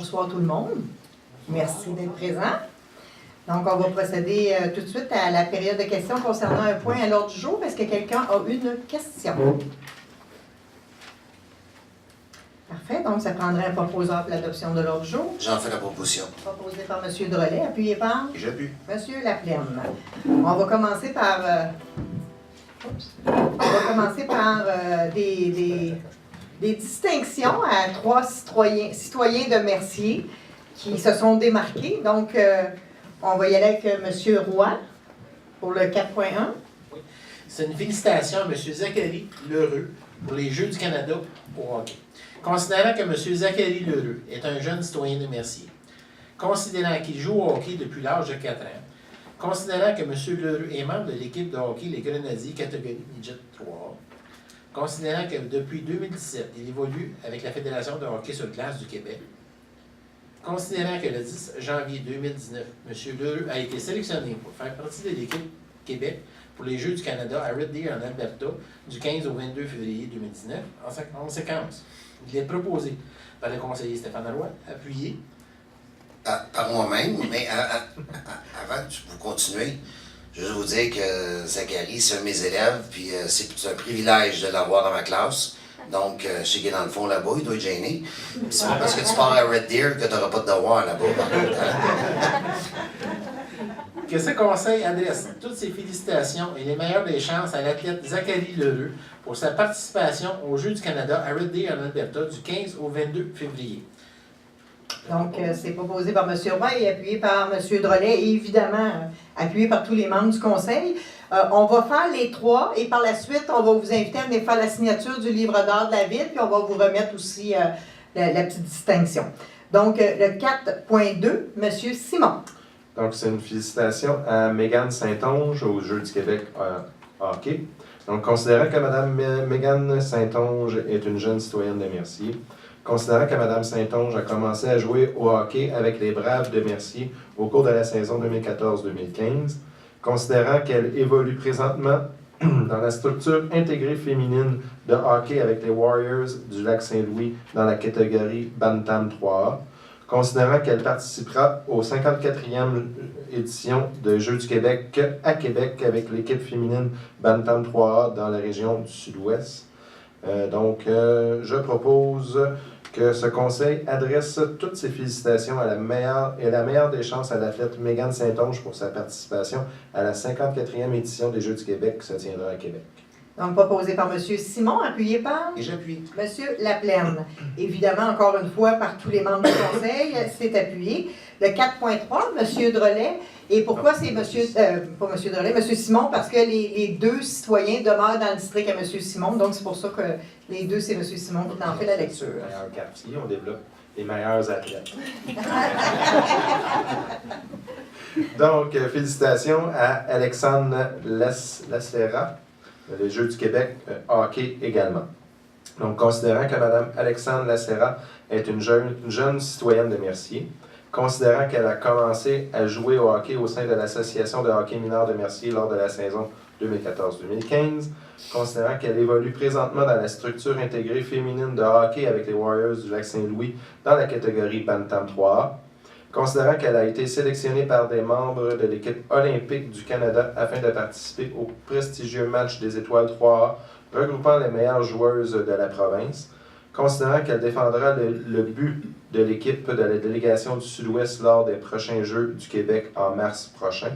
bonsoir tout le monde. Merci d'être présent. Donc, on va procéder tout de suite à la période de questions concernant un point à l'ordre du jour. Est-ce que quelqu'un a une question? Parfait. Donc, ça prendrait un proposeur pour l'adoption de l'ordre du jour. J'en fais la proposition. Proposé par M. Drolet, appuyé par Et j'appuie. M. Laplaine. On va commencer par, des distinctions à 3 citoyens de Mercier qui se sont démarqués. Donc, on va y aller avec M. Roy pour le 4.1. Oui. C'est une félicitation à M. Zachary Lheureux pour les Jeux du Canada au hockey. Considérant que M. Zachary Lheureux est un jeune citoyen de Mercier, considérant qu'il joue au hockey depuis l'âge de 4 ans, considérant que M. Lheureux est membre de l'équipe de hockey Les Grenadiers catégorie Midget 3, considérant que depuis 2017, il évolue avec la Fédération de hockey sur glace du Québec, considérant que le 10 janvier 2019, M. Lheureux a été sélectionné pour faire partie de l'équipe Québec pour les Jeux du Canada à Red Deer en Alberta du 15 au 22 février 2019, en séquence. Il est proposé par le conseiller Stéphane Roy, appuyé Par moi-même, mais avant que vous continuez, je veux vous dire que Zachary, c'est un de mes élèves, puis c'est un privilège de l'avoir dans ma classe. Donc, je sais qu'il est dans le fond là-bas, il doit être gêné. C'est pas parce que tu pars à Red Deer que tu n'auras pas de devoir là-bas, par contre. que ce conseil adresse toutes ses félicitations et les meilleures des chances à l'athlète Zachary Lheureux pour sa participation aux Jeux du Canada à Red Deer en Alberta du 15 au 22 février. Donc, c'est proposé par M. Roy et appuyé par M. Drolet et évidemment appuyé par tous les membres du conseil. On va faire les 3 et par la suite, on va vous inviter à venir faire la signature du livre d'art de la ville, puis on va vous remettre aussi la petite distinction. Donc, le 4.2, M. Simon. Donc, c'est une félicitation à Mégane Saint-Onge aux Jeux du Québec hockey. Donc, considérant que Mme Mégane Saint-Onge est une jeune citoyenne de Mercier, considérant que Mme Saint-Onge a commencé à jouer au hockey avec les Braves de Mercier au cours de la saison 2014-2015, considérant qu'elle évolue présentement dans la structure intégrée féminine de hockey avec les Warriors du Lac-Saint-Louis dans la catégorie Bantam 3A, considérant qu'elle participera aux 54e édition de Jeux du Québec à Québec avec l'équipe féminine Bantam 3A dans la région du Sud-Ouest. Je propose que ce conseil adresse toutes ses félicitations à la meilleure des chances à l'athlète Mégane Saint-Onge pour sa participation à la 54e édition des Jeux du Québec qui se tiendra à Québec. Donc, proposé par M. Simon, appuyé par Et j'appuie. M. Laplaine. Évidemment, encore une fois, par tous les membres du conseil, c'est appuyé. Le 4.3, M. Drolet. Et pourquoi c'est pas M. Drolet, M. Simon, parce que les 2 citoyens demeurent dans le district à M. Simon. Donc, c'est pour ça que les 2, c'est M. Simon qui en fait la lecture. Le meilleur quartier, on développe les meilleurs athlètes. Donc, félicitations à Alexandre Lassera, les Jeux du Québec hockey également. Donc, considérant que Mme Alexandre Lassera est une jeune citoyenne de Mercier, considérant qu'elle a commencé à jouer au hockey au sein de l'Association de hockey mineur de Mercier lors de la saison 2014-2015, considérant qu'elle évolue présentement dans la structure intégrée féminine de hockey avec les Warriors du Lac-Saint-Louis dans la catégorie Bantam 3A, considérant qu'elle a été sélectionnée par des membres de l'équipe olympique du Canada afin de participer au prestigieux match des étoiles 3A regroupant les meilleures joueuses de la province, considérant qu'elle défendra le but de l'équipe de la délégation du Sud-Ouest lors des prochains Jeux du Québec en mars prochain.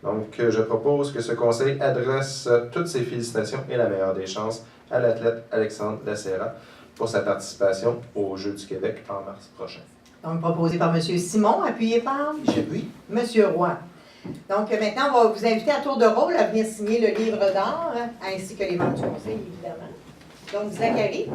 Donc, je propose que ce conseil adresse toutes ses félicitations et la meilleure des chances à l'athlète Alexandre Lassera pour sa participation aux Jeux du Québec en mars prochain. Donc, proposé par M. Simon, appuyé par Et j'appuie. M. Roy. Donc, maintenant, on va vous inviter à tour de rôle à venir signer le livre d'art, ainsi que les membres du conseil, évidemment. Donc, Zachary.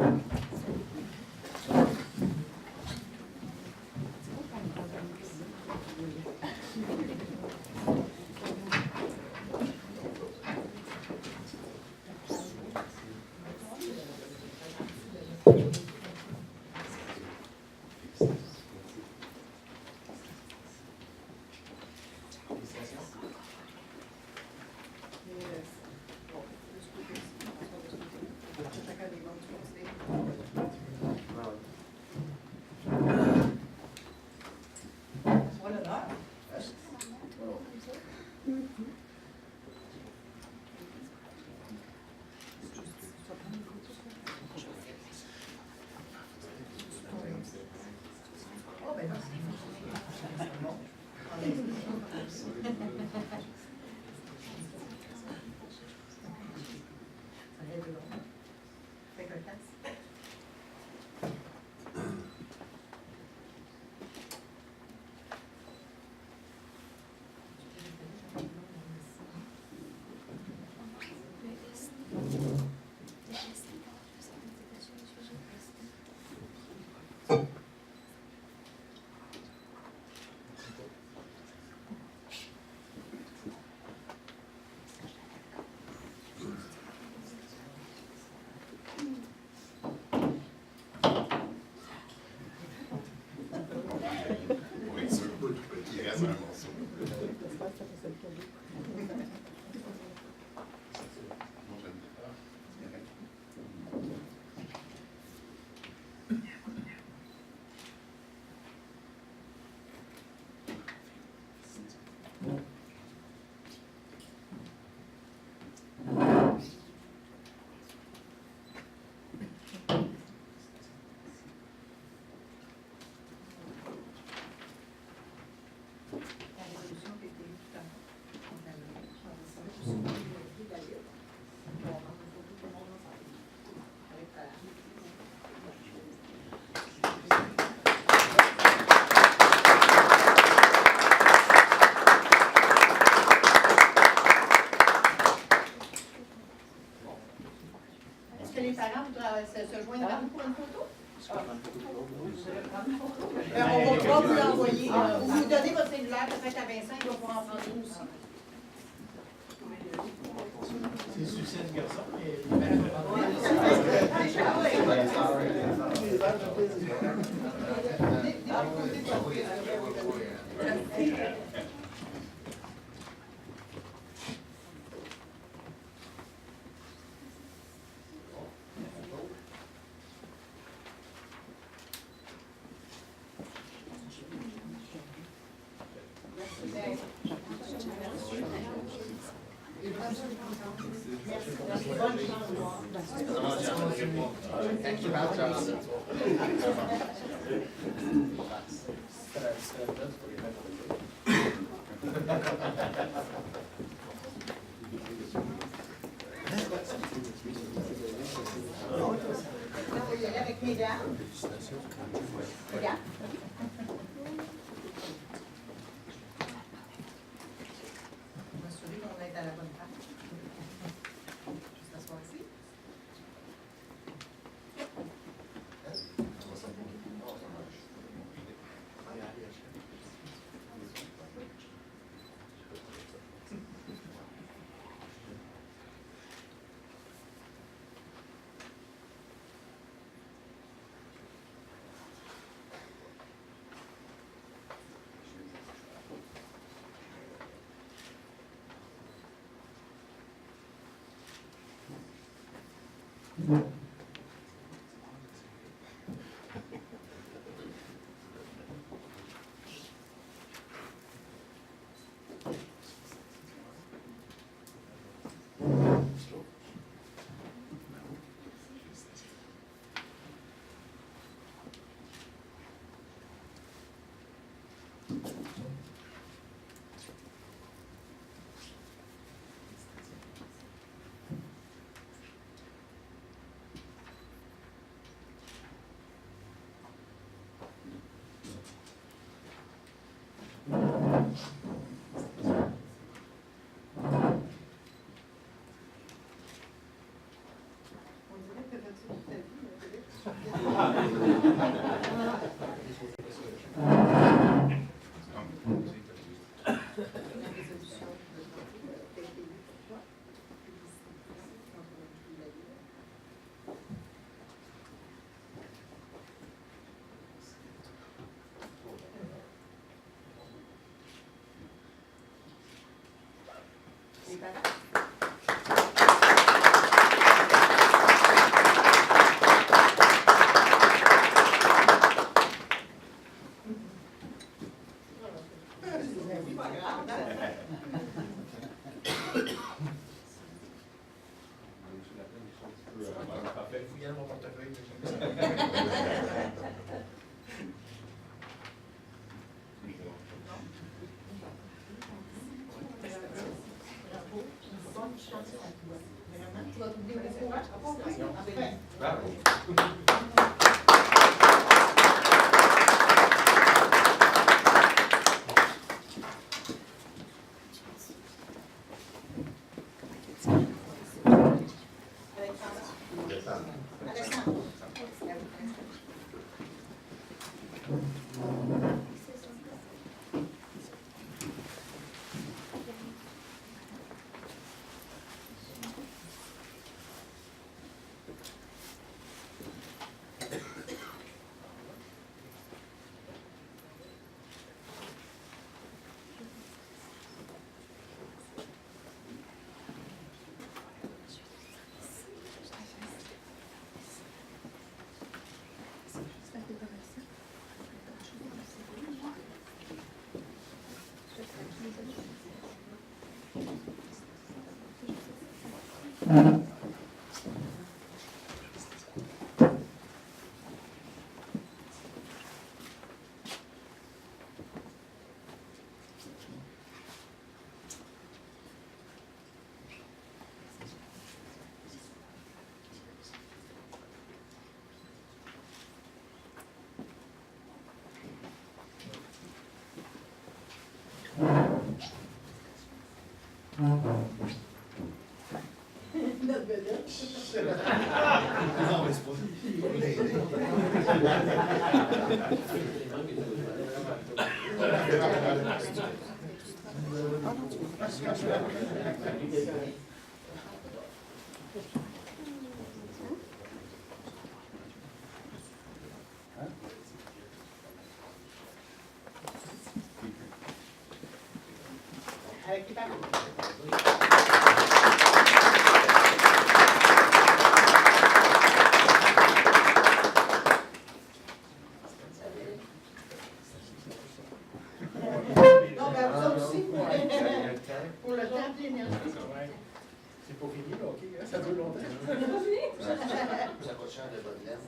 Est-ce que les parents voudraient se joindre à nous pour une photo? On va pouvoir vous l'envoyer. Ou vous donner votre cellulaire peut-être à Vincent, il va pouvoir en prendre une aussi. C'est le succès du garçon, mais. On va y aller avec mesdames. Regarde. On va s'assurer qu'on est à la bonne place. Juste s'asseoir ici. Les parents. Fouiller dans mon portefeuille. Tu vas t'oublier le courage. Bravo. Alexandre. Avec les parents. Non, mais vous autres aussi, pour le temps de l'énergie. C'est pas fini, là, OK? Ça dure longtemps. Ça coûte cher de bonne laine.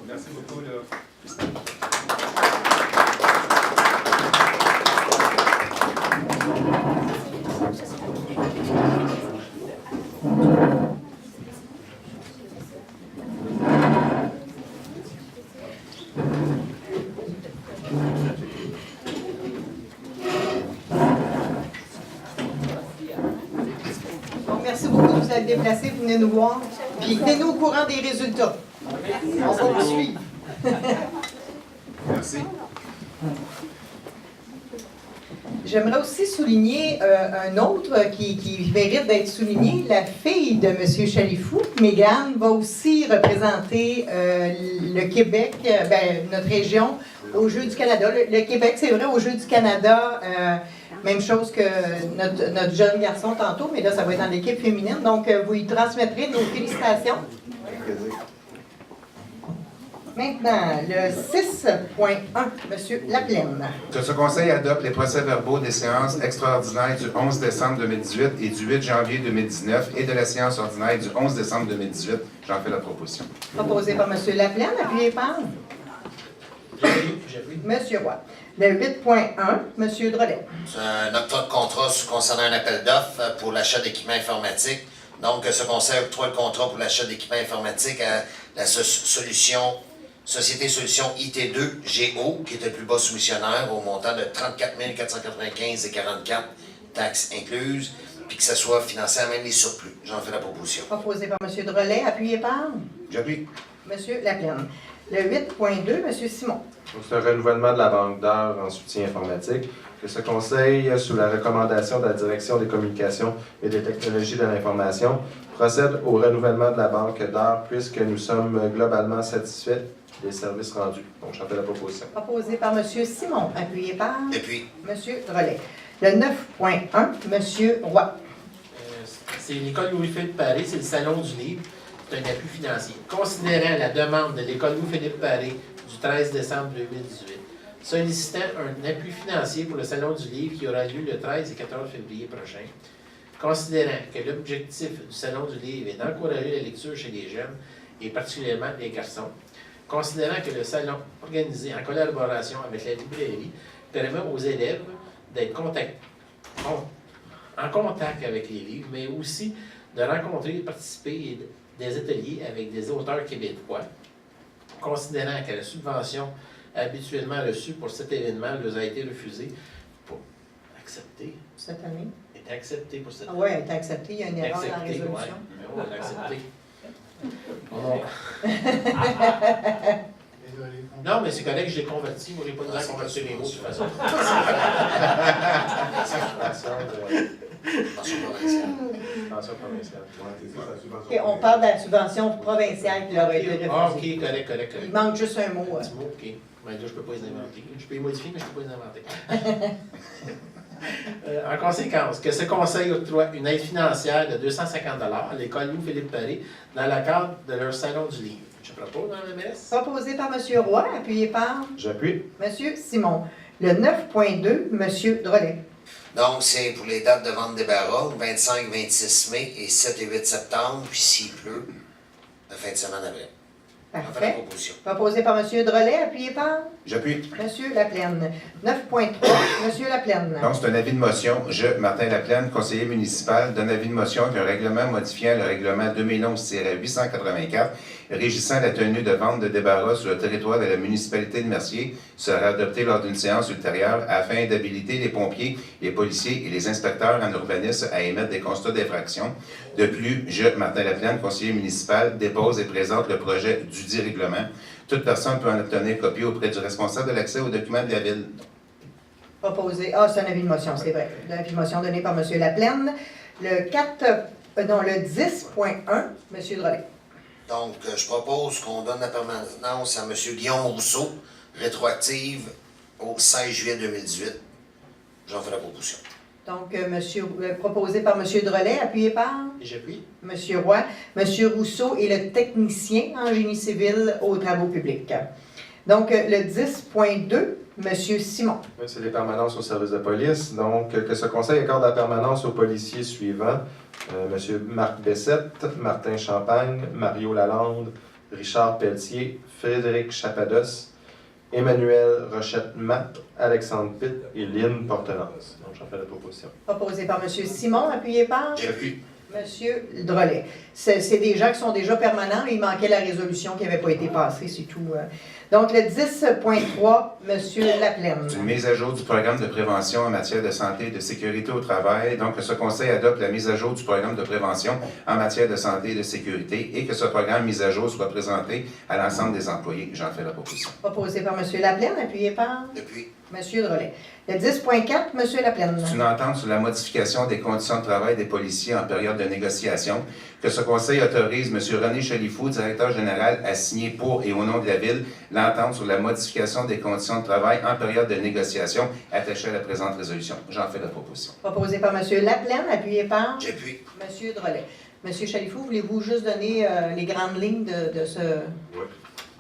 Merci beaucoup. Bon, merci beaucoup de vous être déplacés, vous venez nous voir. Puis tenez-nous au courant des résultats. On va vous suivre. Merci. J'aimerais aussi souligner un autre qui mérite d'être souligné. La fille de M. Chalifou, Mégane, va aussi représenter le Québec, notre région, aux Jeux du Canada. Le Québec, c'est vrai, aux Jeux du Canada, même chose que notre jeune garçon tantôt, mais là, ça va être dans l'équipe féminine. Donc, vous lui transmettrez nos félicitations. Maintenant, le 6.1, M. Laplaine. Que ce Conseil adopte les procès-verbaux des séances extraordinaires du 11 décembre 2018 et du 8 janvier 2019 et de la séance ordinaire du 11 décembre 2018. J'en fais la proposition. Proposé par M. Laplaine, appuyé par M. Roy. Le 8.1, M. Drolet. C'est un octroi de contrat concernant un appel d'offres pour l'achat d'équipements informatiques. Donc, ce conseil octroie le contrat pour l'achat d'équipements informatiques à la Société Solutions IT2 GO, qui est le plus bas soumissionnaire au montant de 34 495,44 taxes incluses, puis que ça soit financé à même les surplus. J'en fais la proposition. Proposé par M. Drolet, appuyé par J'appuie. M. Laplaine. Le 8.2, M. Simon. Donc, c'est un renouvellement de la banque d'heures en soutien informatique. Que ce conseil, sous la recommandation de la Direction des communications et des technologies de l'information, procède au renouvellement de la banque d'heures puisque nous sommes globalement satisfaits des services rendus. Donc, j'en fais la proposition. Proposé par M. Simon, appuyé par Et puis, M. Drolet. Le 9.1, M. Roy. C'est l'école Louis-Philippe Paré, c'est le Salon du livre. C'est un appui financier. Considérant la demande de l'école Louis-Philippe Paré du 13 décembre 2018, sollicitant un appui financier pour le Salon du livre qui aura lieu le 13 et 14 février prochain, considérant que l'objectif du Salon du livre est d'encourager la lecture chez les jeunes, et particulièrement les garçons, considérant que le salon, organisé en collaboration avec la librairie, permet aux élèves d'être en contact avec les livres, mais aussi de rencontrer, participer à des ateliers avec des auteurs québécois, considérant que la subvention habituellement reçue pour cet événement nous a été refusée pour accepter. Cette année. Est acceptée pour cette Ah oui, elle est acceptée. Il y a une erreur dans la accepté, résolution. ouais. On l'a accepté. Non, mais c'est correct, je l'ai converti. Moi, je n'ai pas besoin de convertir les mots de toute façon. Pension provinciale. Et on parle de la subvention provinciale qui leur a été refusée. Ah, ok, correct. Il manque juste un mot. Un petit mot, ok. Ben là, je ne peux pas les inventer. Je peux les modifier, mais je ne peux pas les inventer. En conséquence, que ce conseil octroie une aide financière de 250 à l'école Louis-Philippe Paré dans le cadre de leur salon du livre. Je propose, Mme la mairesse. Proposé par M. Roy, appuyé par J'appuie. M. Simon. Le 9.2, M. Drolet. Donc, c'est pour les dates de vente des barras, 25-26 mai et 7 et 8 septembre, puis s'il pleut, la fin de semaine après. On fait la Parfait. proposition. Proposé par M. Drolet, appuyé par J'appuie. M. Laplaine. 9.3, M. Laplaine. Donc, c'est un avis de motion. Je, Martin Laplaine, conseiller municipal, donne avis de motion qu'un règlement modifiant le règlement 2011-884 régissant la tenue de vente de débarras sur le territoire de la municipalité de Mercier sera adopté lors d'une séance ultérieure afin d'habiliter les pompiers, les policiers et les inspecteurs en urbanisme à émettre des constats d'infraction. De plus, je, Martin Laplaine, conseiller municipal, dépose et présente le projet dudit règlement. Toute personne peut en obtenir copie auprès du responsable de l'accès aux documents de la Ville. Proposé. Ah, c'est un avis de motion, c'est vrai. L'avis de motion donné par M. Laplaine. Le 10.1, M. Drolet. Donc, je propose qu'on donne la permanence à M. Guillaume Rousseau, rétroactive au 16 juillet 2018. J'en fais la proposition. Donc, proposé par M. Drolet, appuyé par Et j'appuie. M. Roy. M. Rousseau est le technicien en génie civil aux travaux publics. Donc, le 10.2, M. Simon. Oui, c'est les permanences au service de police. Donc, que ce conseil accorde la permanence aux policiers suivants. M. Marc Bessette, Martin Champagne, Mario Lalande, Richard Pelletier, Frédéric Chapados, Emmanuel Rochette-Matt, Alexandre Pitt et Lynn Portelance. Donc, j'en fais la proposition. Proposé par M. Simon, appuyé par J'appuie. M. Drolet. C'est des gens qui sont déjà permanents. Il manquait la résolution qui n'avait pas été passée, c'est tout. Donc, le 10.3, M. Laplaine. C'est une mise à jour du programme de prévention en matière de santé et de sécurité au travail. Donc, que ce conseil adopte la mise à jour du programme de prévention en matière de santé et de sécurité et que ce programme mise à jour soit présenté à l'ensemble des employés. J'en fais la proposition. Proposé par M. Laplaine, appuyé par Depuis. M. Drolet. Le 10.4, M. Laplaine. C'est une entente sur la modification des conditions de travail des policiers en période de négociation. Que ce conseil autorise M. René Chalifou, directeur général, à signer pour et au nom de la Ville l'entente sur la modification des conditions de travail en période de négociation attachée à la présente résolution. J'en fais la proposition. Proposé par M. Laplaine, appuyé par J'appuie. M. Drolet. M. Chalifou, voulez-vous juste donner les grandes lignes de ce... Oui.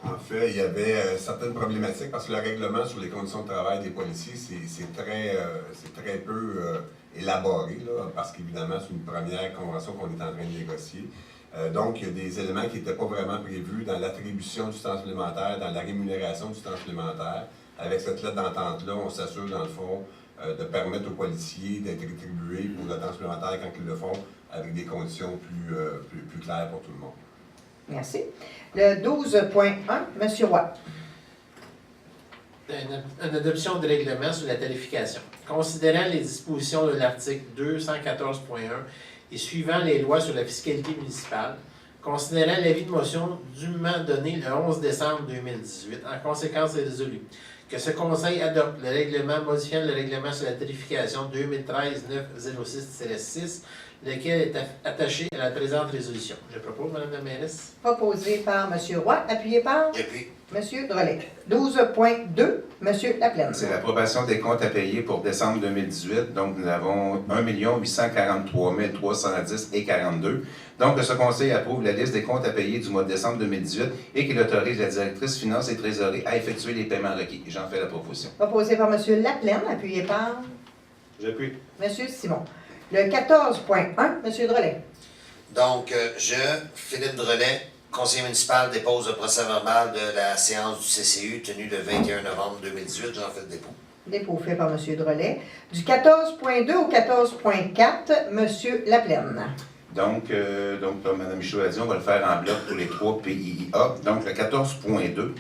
En fait, il y avait certaines problématiques parce que le règlement sur les conditions de travail des policiers, c'est très peu élaboré, là, parce qu'évidemment, c'est une première convention qu'on est en train de négocier. Donc, il y a des éléments qui n'étaient pas vraiment prévus dans l'attribution du temps supplémentaire, dans la rémunération du temps supplémentaire. Avec cette lettre d'entente-là, on s'assure, dans le fond, de permettre aux policiers d'être rétribués pour le temps supplémentaire quand ils le font, avec des conditions plus claires pour tout le monde. Merci. Le 12.1, M. Roy. Une adoption de règlement sur la tarification. Considérant les dispositions de l'article 214.1 et suivant les lois sur la fiscalité municipale, considérant l'avis de motion dûment donné le 11 décembre 2018, en conséquence est résolu que ce Conseil adopte le règlement modifiant le règlement sur la tarification 2013-906-6, lequel est attaché à la présente résolution. Je propose, Mme la mairesse. Proposé par M. Roy, appuyé par J'appuie. M. Drolet. 12.2, M. Laplaine. C'est l'approbation des comptes à payer pour décembre 2018. Donc, nous avons 1 843 310 et 42. Donc, que ce conseil approuve la liste des comptes à payer du mois de décembre 2018 et qu'il autorise la directrice finances et trésorerie à effectuer les paiements requis. J'en fais la proposition. Proposé par M. Laplaine, appuyé par J'appuie. M. Simon. Le 14.1, M. Drolet. Donc, je, Philippe Drolet, conseiller municipal, dépose le procès-verbal de la séance du CCU tenue le 21 novembre 2018. J'en fais le dépôt. Dépôt fait par M. Drolet. Du 14.2 au 14.4, M. Laplaine. Donc, comme Mme Michaud a dit, on va le faire en bloc pour les 3 PIIA. Donc, le 14.2,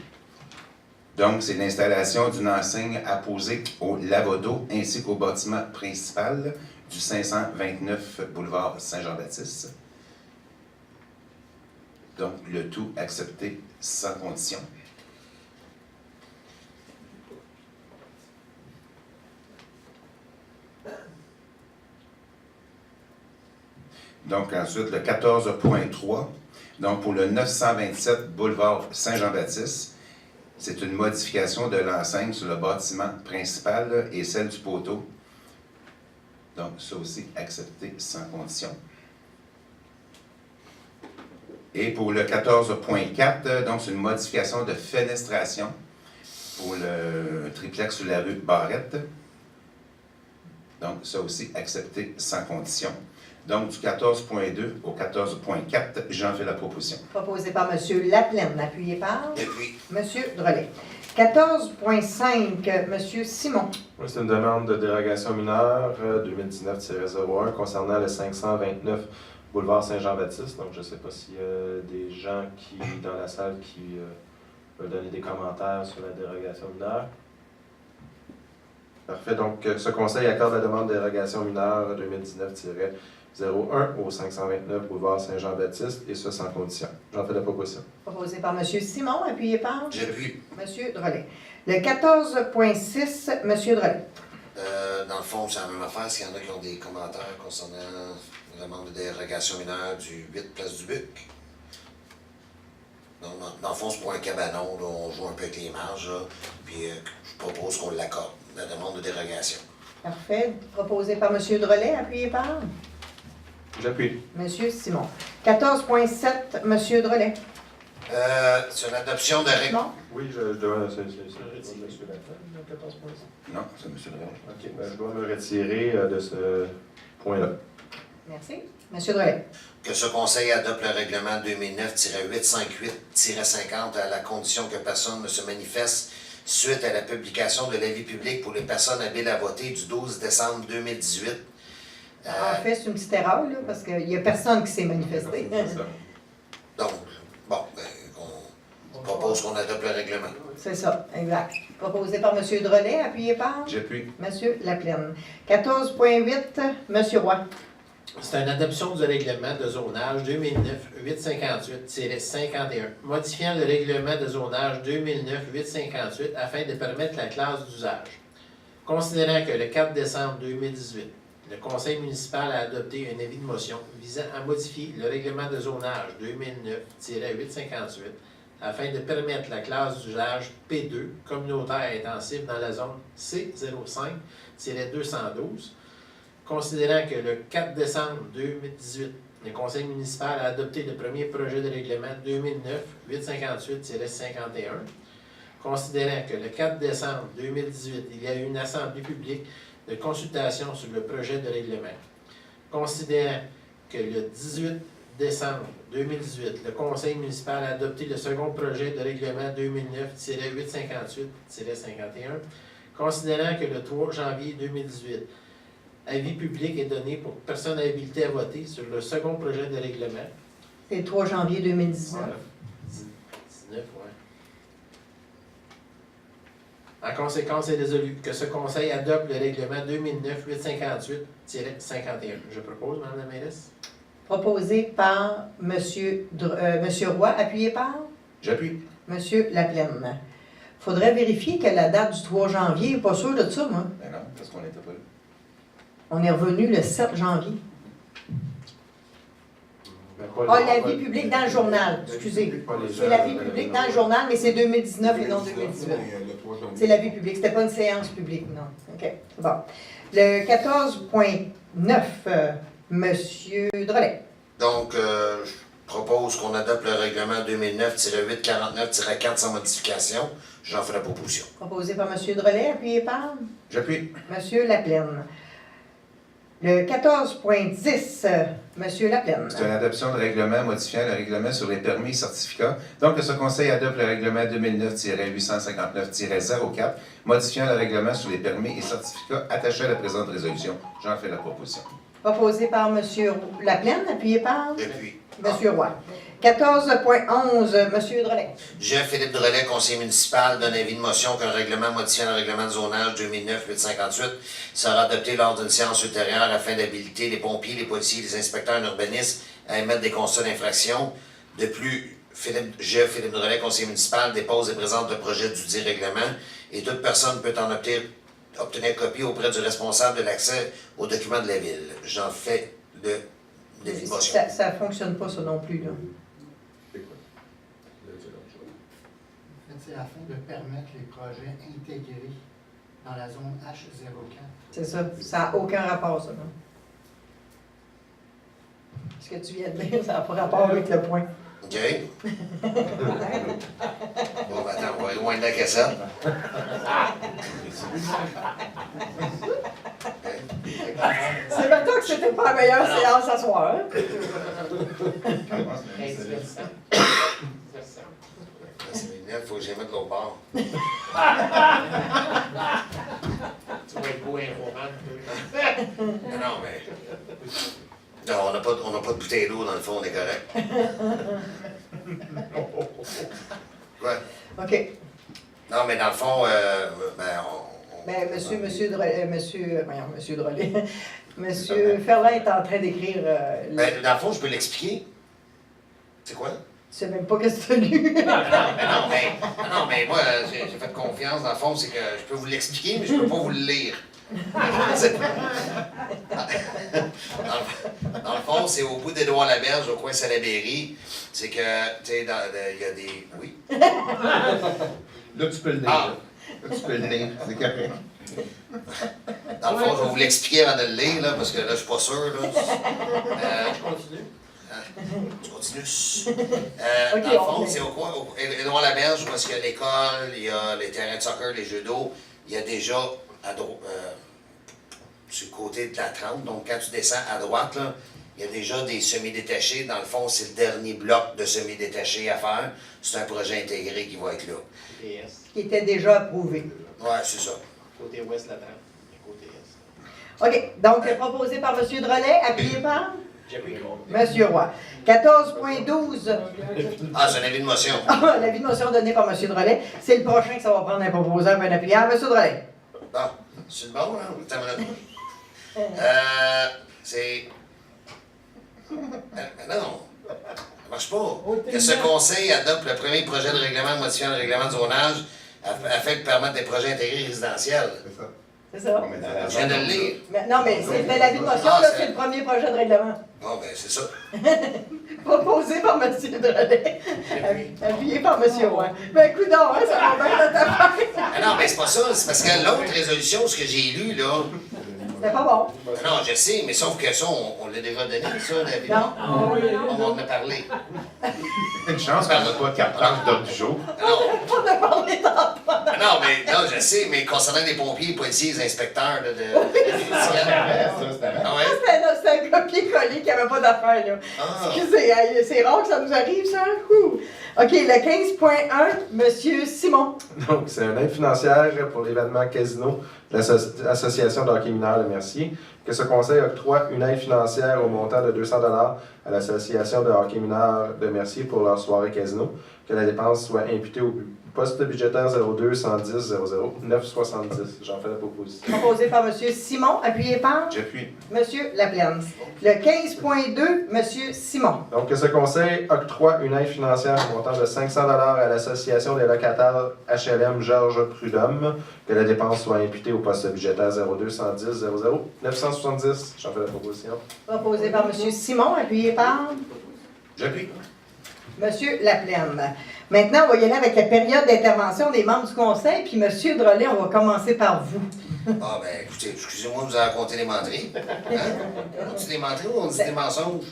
donc, c'est l'installation d'une enseigne apposée au lavabo ainsi qu'au bâtiment principal du 529 boulevard Saint-Jean-Baptiste. Donc, le tout accepté sans condition. Donc, ensuite, le 14.3, donc pour le 927 boulevard Saint-Jean-Baptiste, c'est une modification de l'enseigne sur le bâtiment principal et celle du poteau Donc, ça aussi, accepté sans condition. Et pour le 14.4, donc c'est une modification de fenestration pour le triplex sur la rue Barrette. Donc, ça aussi, accepté sans condition. Donc, du 14.2 au 14.4, j'en fais la proposition. Proposé par M. Laplaine, appuyé par Depuis. M. Drolet. 14.5, M. Simon. Oui, c'est une demande de dérogation mineure 2019-01 concernant le 529 boulevard Saint-Jean-Baptiste. Donc, je ne sais pas s'il y a des gens dans la salle qui veulent donner des commentaires sur la dérogation mineure. Parfait. Donc, ce conseil accorde la demande de dérogation mineure 2019-01 au 529 boulevard Saint-Jean-Baptiste, et ce sans condition. J'en fais la proposition. Proposé par M. Simon, appuyé par J'appuie. M. Drolet. Le 14.6, M. Drolet. Dans le fond, c'est la même affaire. S'il y en a qui ont des commentaires concernant la demande de dérogation mineure du 8 Place du Buc. Donc, dans le fond, c'est pour un cabanon. Là, on joue un peu avec les marges. Là, puis je propose qu'on l'accorde, la demande de dérogation. Parfait. Proposé par M. Drolet, appuyé par J'appuie. M. Simon. 14.7, M. Drolet. C'est une adoption de règles. Non? Oui, je dois. C'est M. Laplaine, le 14.5. Non, c'est M. Drolet. OK, ben, je dois me retirer de ce point-là. Merci. M. Drolet. Que ce conseil adopte le règlement 2009-858-50 à la condition que personne ne se manifeste suite à la publication de l'avis public pour les personnes habiles à voter du 12 décembre 2018. En fait, c'est une petite erreur, là, parce qu'il n'y a personne qui s'est manifesté. C'est ça. Donc, bon, on propose qu'on adopte le règlement. C'est ça, exact. Proposé par M. Drolet, appuyé par J'appuie. M. Laplaine. 14.8, M. Roy. C'est une adoption du règlement de zonage 2009-858-51, modifiant le règlement de zonage 2009-858 afin de permettre la classe d'usage. Considérant que le 4 décembre 2018, le conseil municipal a adopté un avis de motion visant à modifier le règlement de zonage 2009-858 afin de permettre la classe d'usage P2 communautaire intensif dans la zone C05-212. Considérant que le 4 décembre 2018, le conseil municipal a adopté le premier projet de règlement 2009-858-51. Considérant que le 4 décembre 2018, il y a eu une assemblée publique de consultation sur le projet de règlement. Considérant que le 18 décembre 2018, le conseil municipal a adopté le second projet de règlement 2009-858-51. Considérant que le 3 janvier 2018, avis public est donné pour personnes habilitées à voter sur le second projet de règlement. C'est le 3 janvier 2019. 19, ouais. En conséquence, c'est résolu que ce conseil adopte le règlement 2009-858-51. Je propose, Mme la mairesse. Proposé par M. Roy, appuyé par J'appuie. M. Laplaine. Il faudrait vérifier que la date du 3 janvier, je ne suis pas sûr de ça, moi. Ben non, parce qu'on n'était pas là. On est revenu le 7 janvier. Ah, l'avis public dans le journal, excusez. C'est l'avis public dans le journal, mais c'est 2019 et non 2018. C'est l'avis public, c'était pas une séance publique, non. OK, c'est bon. Le 14.9, M. Drolet. Donc, je propose qu'on adopte le règlement 2009-849-4 sans modification. J'en fais la proposition. Proposé par M. Drolet, appuyé par J'appuie. M. Laplaine. Le 14.10, M. Laplaine. C'est une adoption de règlement modifiant le règlement sur les permis et certificats. Donc, que ce conseil adopte le règlement 2009-859-04, modifiant le règlement sur les permis et certificats attaché à la présente résolution. J'en fais la proposition. Proposé par M. Laplaine, appuyé par Depuis. M. Roy. 14.11, M. Drolet. Philippe Drolet, conseiller municipal, donne avis de motion qu'un règlement modifiant le règlement de zonage 2009-858 sera adopté lors d'une séance ultérieure afin d'habiliter les pompiers, les policiers et les inspecteurs en urbanisme à émettre des constats d'infraction. De plus, Philippe Drolet, conseiller municipal, dépose et présente le projet du dit règlement et toute personne peut en obtenir copie auprès du responsable de l'accès aux documents de la ville. J'en fais l'avis de motion. Ça ne fonctionne pas, ça non plus, là. C'est afin de permettre les projets intégrés dans la zone H04. C'est ça. Ça n'a aucun rapport, ça, non? Ce que tu viens de dire, ça n'a pas rapport avec le point. OK? Bon, ben attends, on va éloigner la cassette. C'est maintenant que c'était pas la meilleure séance à soir, hein? Hey, divertissant. C'est il faut que j'aille mettre l'autre bord. Tu vas être beau informant. Non, mais. Non, on n'a pas de bouteille d'eau dans le fond, on est correct. Quoi? OK. Non, mais dans le fond, Monsieur Drolet. Monsieur Ferland est en train d'écrire. Ben, dans le fond, je peux l'expliquer. C'est quoi? Tu sais même pas qu'est-ce que tu as lu. Non, mais moi, j'ai fait confiance. Dans le fond, c'est que je peux vous l'expliquer, mais je peux pas vous le lire. Dans le fond, c'est au bout d'Édouard-Laberge, au coin Salaberry. C'est que, tu sais, il y a des... Oui? Là, tu peux le lire. Ah. Là, tu peux le lire, c'est correct. Dans le fond, je vais vous l'expliquer avant de le lire, là, parce que là, je suis pas sûr. Là. Je continue. Tu continues. Ok, Dans le on fond, fait. c'est au coin, Édouard-Laberge, parce qu'il y a l'école, il y a les terrains de soccer, les jeux d'eau. Il y a déjà, à droite, sur le côté de la 30, donc quand tu descends à droite, là, il y a déjà des semi-détachés. Dans le fond, c'est le dernier bloc de semi-détachés à faire. C'est un projet intégré qui va être là. Côté Est. Qui était déjà approuvé. Ouais, c'est ça. Côté Ouest, la 30. Côté Est. OK. Donc, proposé par M. Drolet, appuyé par J'ai pris le compte. M. Roy. 14.12. Ah, c'est un avis de motion. L'avis de motion donné par M. Drolet. C'est le prochain que ça va prendre un proposant et un appuyant. M. Drolet. Bon, c'est le bon, là? Attends une minute. C'est... non, ça marche pas. Que ce conseil adopte le premier projet de règlement modifiant le règlement de zonage afin de permettre des projets intégrés résidentiels. C'est ça. C'est ça. Bon, mais dans la Je viens de le zone- lire. Non, mais c'est l'avis de motion, Ah, là, c'est- c'est le premier projet de règlement. Bon, ben, c'est ça. Proposé par M. Drolet. Appuyé par M. Roy. Ben, écoute donc, hein, ça va bien notre affaire. Ah non, mais c'est pas ça. C'est parce que l'autre résolution, ce que j'ai lu, là... C'était pas bon. Non, je sais, mais sauf que ça, on l'a déjà donné, ça, l'avis. Non. On en a parlé. Une chance qu'on n'a pas carte blanche d'ordre du jour. Non, On a parlé tantôt. non, mais non, je sais, mais concernant les pompiers, les policiers, les inspecteurs là, de... Ah ouais? C'était un copier-coller qui n'avait pas d'affaire, là. Ah. Excusez, hey, c'est rare que ça nous arrive, ça. Ouh. OK, le 15.1, M. Simon. Donc, c'est une aide financière pour l'événement Casino de l'Association de hockey mineur de Mercier, que ce conseil octroie une aide financière au montant de 200 $ à l'Association de hockey mineur de Mercier pour leur soirée Casino, que la dépense soit imputée au poste budgétaire 02 110 00 970. J'en fais la proposition. Proposé par M. Simon, appuyé par J'appuie. M. Laplaine. Le 15.2, M. Simon. Donc, que ce conseil octroie une aide financière au montant de 500 $ à l'Association des locataires HLM Georges Prudhomme, que la dépense soit imputée au poste budgétaire 02 110 00 970. J'en fais la proposition. Proposé par M. Simon, appuyé par J'appuie. M. Laplaine. Maintenant, on va y aller avec la période d'intervention des membres du conseil. Puis, M. Drolet, on va commencer par vous. Ah, ben, écoutez, excusez-moi de vous avoir raconté des menteries. Hein? On dit des menteries ou on dit des mensonges?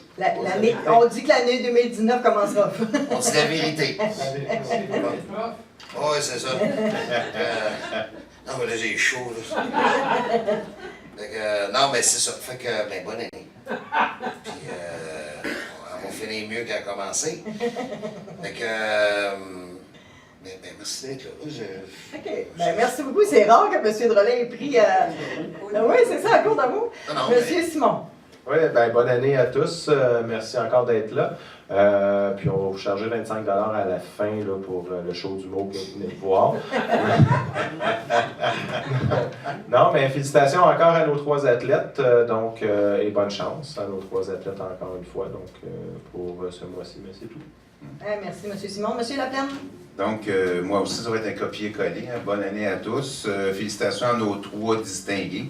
On dit que l'année 2019 commencera. On dit la vérité. Oui, c'est ça. Non, mais là, j'ai chaud, là. Fait que, non, mais c'est ça. Fait que, ben, bonne année. Puis, on va finir mieux qu'à commencer. Fait que, ben, merci d'être là. OK. Ben, merci beaucoup. C'est rare que M. Drolet ait pris. Oui, c'est ça, à court d'amour. Non, non, M. mais- Simon. Oui, ben, bonne année à tous. Merci encore d'être là. Puis on va vous charger 25 $ à la fin là, pour le show d'humour que vous venez de voir. Non, mais félicitations encore à nos 3 athlètes. Et bonne chance à nos 3 athlètes encore une fois pour ce mois-ci. Mais c'est tout. Merci, M. Simon. M. Laplaine. Donc, moi aussi, ça va être un copier-coller. Hein. Bonne année à tous. Félicitations à nos 3 distingués.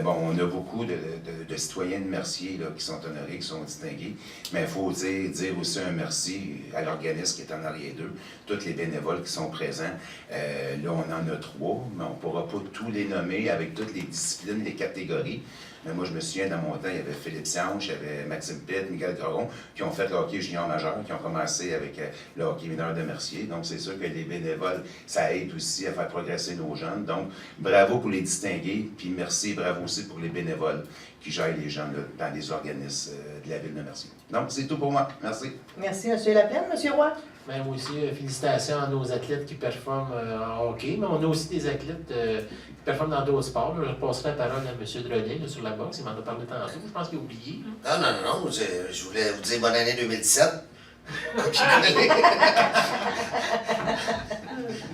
Bon, on a beaucoup de citoyens de Mercier là, qui sont honorés, qui sont distingués, mais il faut dire aussi un merci à l'organisme qui est en arrière d'eux, tous les bénévoles qui sont présents. Là, on en a 3, mais on ne pourra pas tous les nommer avec toutes les disciplines, les catégories. Mais moi, je me souviens, dans mon temps, il y avait Philippe Sanche, il y avait Maxime Pitt, Miguel Caron, qui ont fait le hockey junior majeur, qui ont commencé avec le hockey mineur de Mercier. Donc, c'est sûr que les bénévoles, ça aide aussi à faire progresser nos jeunes. Donc, bravo pour les distinguer, puis merci, bravo aussi pour les bénévoles qui gèrent les jeunes là, dans les organismes de la ville de Mercier. Donc, c'est tout pour moi. Merci. Merci, M. Laplaine. M. Roy? Même aussi, félicitations à nos athlètes qui performent en hockey, mais on a aussi des athlètes qui performent dans d'autres sports. Là. Je passerai la parole à M. Drolet là, sur la boxe, il m'en a parlé tantôt, je pense qu'il a oublié. Là. Non, je voulais vous dire bonne année 2017.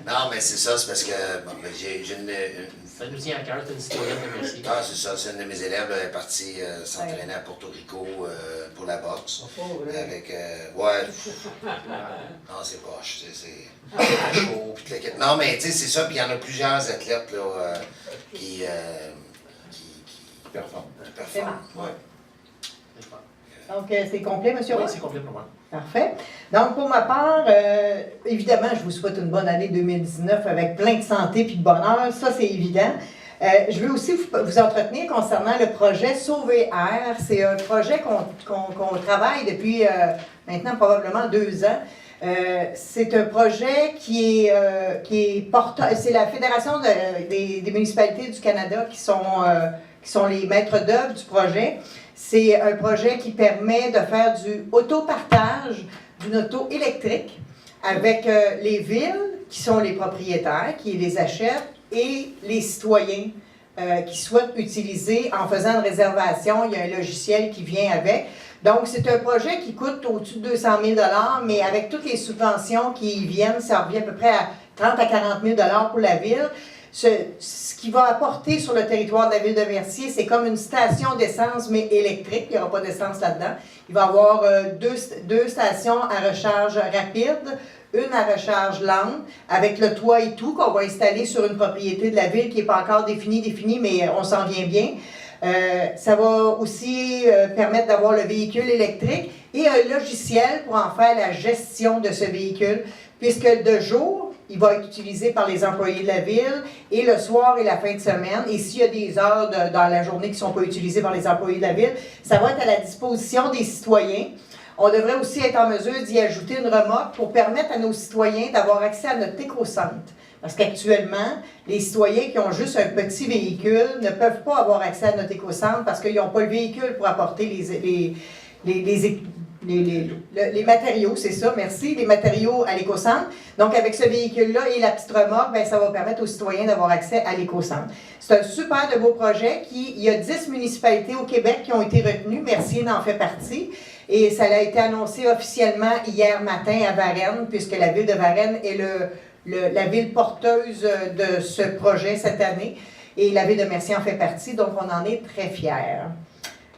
Non, mais c'est ça, c'est parce que bon, j'ai une... Ça nous tient à cœur, c'est une citoyenne de Mercier. Ah, c'est ça, c'est une de mes élèves, là, elle est partie s'entraîner à Porto Rico pour la boxe. Avec, ouais. Non, c'est poche, c'est chaud, puis l'équipe. Non, mais tu sais, c'est ça, puis il y en a plusieurs athlètes, là, qui performent. Ouais. Donc, c'est complet, M. Roy? Oui, c'est complet pour moi. Parfait. Donc, pour ma part, évidemment, je vous souhaite une bonne année 2019 avec plein de santé et de bonheur. Ça, c'est évident. Je veux aussi vous entretenir concernant le projet Sauver Air. C'est un projet qu'on travaille depuis maintenant probablement 2 ans. C'est un projet qui est porteur. C'est la Fédération des municipalités du Canada qui sont les maîtres d'œuvre du projet. C'est un projet qui permet de faire du autopartage d'une auto électrique avec les villes qui sont les propriétaires, qui les achètent, et les citoyens qui souhaitent utiliser en faisant une réservation. Il y a un logiciel qui vient avec. Donc, c'est un projet qui coûte au-dessus de 200 000 $, mais avec toutes les subventions qui y viennent, ça revient à peu près à 30 à 40 000 $ pour la ville. Ce qui va apporter sur le territoire de la ville de Mercier, c'est comme une station d'essence, mais électrique. Il n'y aura pas d'essence là-dedans. Il va y avoir deux stations à recharge rapide, une à recharge lente, avec le toit et tout, qu'on va installer sur une propriété de la ville qui n'est pas encore définie, mais on s'en vient bien. Ça va aussi permettre d'avoir le véhicule électrique et un logiciel pour en faire la gestion de ce véhicule, puisque de jour, il va être utilisé par les employés de la ville, et le soir et la fin de semaine. Et s'il y a des heures dans la journée qui ne sont pas utilisées par les employés de la ville, ça va être à la disposition des citoyens. On devrait aussi être en mesure d'y ajouter une remorque pour permettre à nos citoyens d'avoir accès à notre éco-centre. Parce qu'actuellement, les citoyens qui ont juste un petit véhicule ne peuvent pas avoir accès à notre éco-centre parce qu'ils n'ont pas le véhicule pour apporter les matériaux, c'est ça, merci, les matériaux à l'éco-centre. Donc, avec ce véhicule-là et la petite remorque, bien, ça va permettre aux citoyens d'avoir accès à l'éco-centre. C'est un super de beau projet. Il y a 10 municipalités au Québec qui ont été retenues. Mercier en fait partie. Et ça a été annoncé officiellement hier matin à Varennes, puisque la ville de Varennes est la ville porteuse de ce projet cette année. Et la ville de Mercier en fait partie, donc on en est très fiers.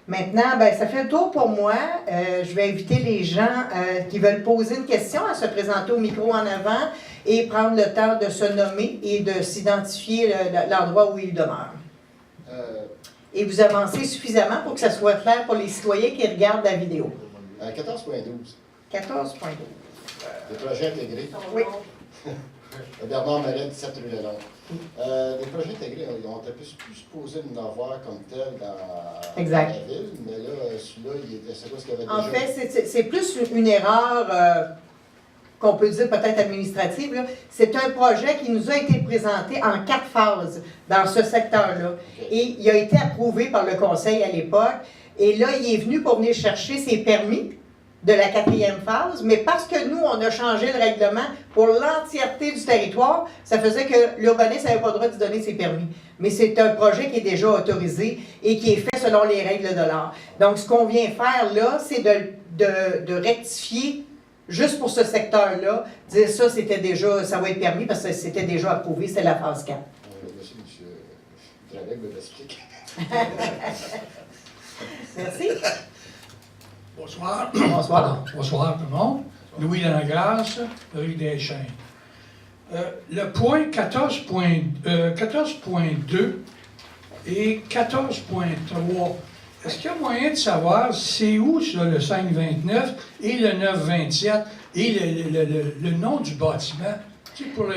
Maintenant, ben, ça fait le tour pour moi. Je vais inviter les gens qui veulent poser une question à se présenter au micro en avant et prendre le temps de se nommer et de s'identifier l'endroit où ils demeurent. Et vous avancez suffisamment pour que ça soit clair pour les citoyens qui regardent la vidéo. 14.12. 14.12. Le projet intégré. Oui. Bernard Mallet, 17 rue Lalonde. Les projets intégrés, on était plus supposé de en avoir comme tel dans Exact. la ville, mais là, celui-là, c'est quoi ce qu'il y avait déjà? En fait, c'est plus une erreur qu'on peut dire peut-être administrative. C'est un projet qui nous a été présenté en 4 phases dans ce secteur-là. Okay. Et il a été approuvé par le conseil à l'époque. Et là, il est venu pour venir chercher ses permis de la 4e phase, mais parce que nous, on a changé le règlement pour l'entièreté du territoire, ça faisait que l'urbaniste n'avait pas le droit de donner ses permis. Mais c'est un projet qui est déjà autorisé et qui est fait selon les règles de l'art. Donc, ce qu'on vient faire là, c'est de rectifier juste pour ce secteur-là, dire ça, c'était déjà, ça va être permis parce que c'était déjà approuvé, c'est la phase 4. Monsieur Drabek me l'explique. Merci. Bonsoir. Bonsoir. Bonsoir tout le monde. Louis Langrasse, rue des Chênes. Le point 14.2 Et 14.3. Est-ce qu'il y a moyen de savoir c'est où ça, le 529 et le 927 et le nom du bâtiment? Tu sais, pour Le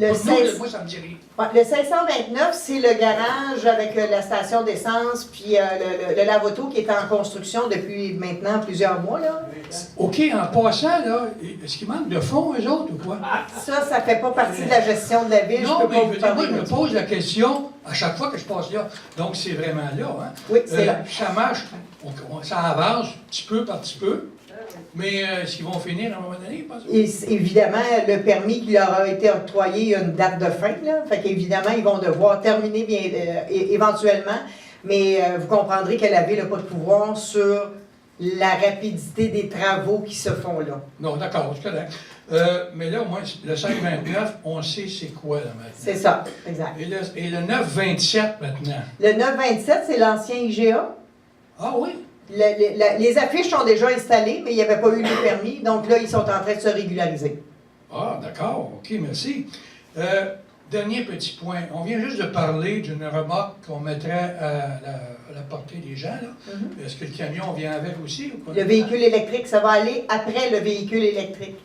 pour nous, 16 moi, ça me dit rien. Ouais, le 529, c'est le garage avec la station d'essence puis le lave-auto qui est en construction depuis maintenant plusieurs mois. Là. OK, en passant, là, est-ce qu'il manque de fonds, eux autres, ou quoi? Ça fait pas partie de la gestion de la ville. Non, je peux mais pas je vous veux dire, moi, parler je me de ça. pose la question à chaque fois que je passe là. Donc, c'est vraiment là. Hein? Oui, c'est là. Ça marche, ça avance petit peu par petit peu. Mais est-ce qu'ils vont finir à un moment donné? Pas sûr. Et évidemment, le permis qui leur a été octroyé, il y a une date de fin. Là. Fait qu'évidemment, ils vont devoir terminer bien, éventuellement. Mais vous comprendrez que la ville n'a pas de pouvoir sur la rapidité des travaux qui se font là. Non, d'accord, c'est correct. Mais là, moi, le 529, on sait c'est quoi, là, maintenant. C'est ça, exact. Et le 927, maintenant. Le 927, c'est l'ancien IGA. Ah oui? Les affiches sont déjà installées, mais il n'y avait pas eu le permis. Donc là, ils sont en train de se régulariser. Ah, d'accord, OK, merci. Dernier petit point. On vient juste de parler d'une remorque qu'on mettrait à la portée des gens, là. Est-ce que le camion vient avec aussi ou quoi? Le véhicule électrique, ça va aller après le véhicule électrique.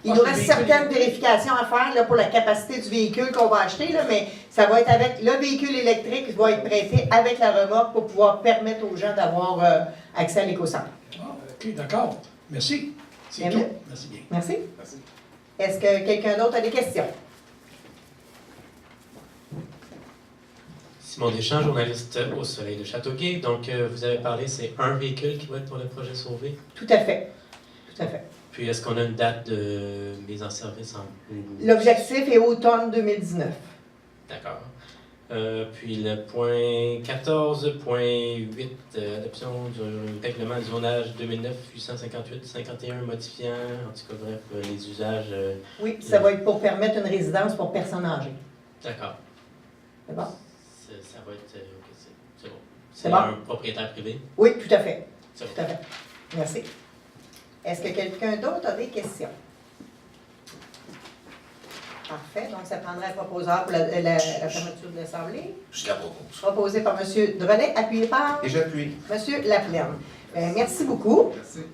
Il nous Ah, reste c'est le véhicule certaines vérifications à faire là, pour la capacité du véhicule qu'on va acheter, là, mais ça va être avec le véhicule électrique qui va être prêté avec la remorque pour pouvoir permettre aux gens d'avoir accès à l'éco-centre. Ah, OK, d'accord. Merci. C'est Bien tout. vu. Merci bien. Merci. Est-ce que quelqu'un d'autre a des questions? Simon Deschamps, journaliste au Soleil de Châteauguay. Donc, vous avez parlé, c'est un véhicule qui va être pour le projet Sauvé. Tout à fait. Tout à fait. Puis, est-ce qu'on a une date de mise en service L'objectif est automne 2019. D'accord. Puis le point 14.8, adoption du règlement du zonage 2009-858-51 modifiant, en tout cas bref, les usages. Oui, ça va être pour permettre une résidence pour personnes âgées. D'accord. C'est bon? Ça va être. Ok, c'est bon. C'est bon? Un propriétaire privé. Oui, tout à fait. C'est bon. Tout à fait. Merci. Est-ce que quelqu'un d'autre a des questions? Parfait. Donc, ça prendrait un proposeur pour la fermeture de l'Assemblée. Je la propose. Proposé par M. Drolet, appuyé par Et j'appuie. M. Laplaine. Merci beaucoup. Merci.